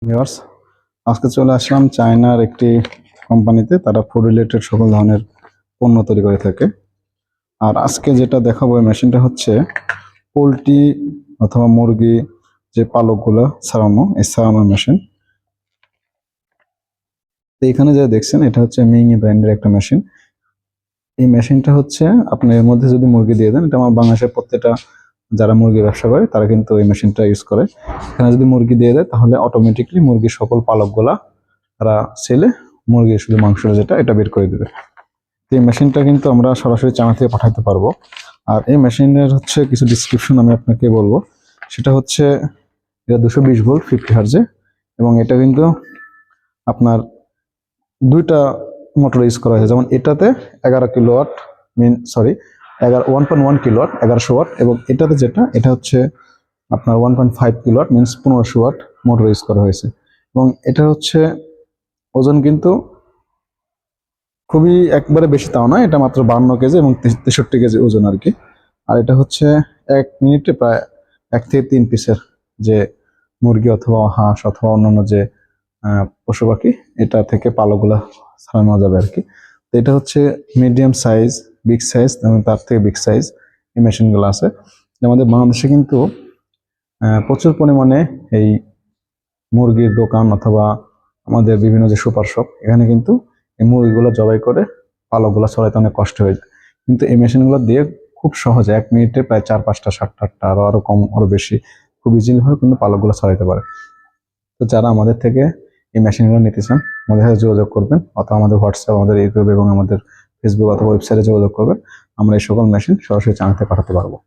Viewers, আজকে চলে আসলাম চায়নার একটি কোম্পানিতে। তারা ফুড রিলেটেড সকল ধরনের পণ্য তৈরি করে থাকে। আর আজকে যেটা দেখাবো এই মেশিনটা হচ্ছে পোলট্রি অথবা মুরগি যে পালকগুলো ছাড়ানো, এই ছাড়ানোর মেশিন। তো এখানে যা দেখছেন এটা হচ্ছে মিংই ব্র্যান্ডের একটা মেশিন। এই মেশিনটা হচ্ছে আপনি এর মধ্যে যদি মুরগি দিয়ে দেন, এটা আমার বাংলাদেশের প্রত্যেকটা যারা মুরগি ব্যবসা করে তারা কিন্তু এই মেশিনটা ইউজ করে। এখানে যদি মুরগি দিয়ে দেয় তাহলে অটোমেটিকলি মুরগির সকল পালকগুলা তারা ছেলে মুরগির শুধু মাংস যেটা এটা বের করে দেবে। এই মেশিনটা কিন্তু আমরা সরাসরি চায়না থেকে পাঠাতে পারবো। আর এই মেশিনের হচ্ছে কিছু ডিসক্রিপশন আমি আপনাকে বলবো। সেটা হচ্ছে এটা 220 ভোল্ট 50 হার্জে, এবং এটা কিন্তু আপনার দুইটা মোটর ইউজ করা হয়েছে। যেমন এটাতে 11 কিলোওয়াট, সরি 1.1 কিলোওয়াট 1100 ওয়াট, এবং এটাতে যেটা এটা হচ্ছে আপনার 1.5 kilowatt means 1500 watt motor use করা হয়েছে। এবং এটা হচ্ছে ওজন কিন্তু খুবই একবারে বেশি তাও না, এটা মাত্র 52 কেজি এবং 63 কেজি ওজন আর কি। আর এটা হচ্ছে 1 মিনিটে প্রায় 1 থেকে 3 পিসের যে মুরগি অথবা হাঁস অথবা অন্যান্য যে পশু পাখি এটা থেকে পালকগুলা ছাড়ানো যাবে আর কি। তো এটা হচ্ছে মিডিয়াম সাইজ, বিগ সাইজ এবং তার থেকে বিগ সাইজ এই মেশিনগুলো আছে। আমাদের বাংলাদেশে কিন্তু প্রচুর পরিমাণে এই মুরগির দোকান অথবা আমাদের বিভিন্ন যে সুপার শপ, এখানে কিন্তু এই মুরগিগুলো জবাই করে পালকগুলো ছড়াইতে অনেক কষ্ট হয়ে যায়। কিন্তু এই মেশিনগুলো দিয়ে খুব সহজে 1 মিনিটে প্রায় 4-5টা 7-8টা আরো কম আরো বেশি খুব ইজিলি ভাবে কিন্তু পালকগুলো ছড়াইতে পারে। তো যারা আমাদের থেকে এই মেশিনগুলো নিতে চান আমাদের সাথে যোগাযোগ করবেন, অথবা আমাদের হোয়াটসঅ্যাপ, আমাদের ইউটিউব এবং আমাদের ফেসবুক অথবা ওয়েবসাইটে যোগাযোগ করবেন। আমরা এই সকল মেশিন সরাসরি চায়নাতে পাঠাতে পারবো।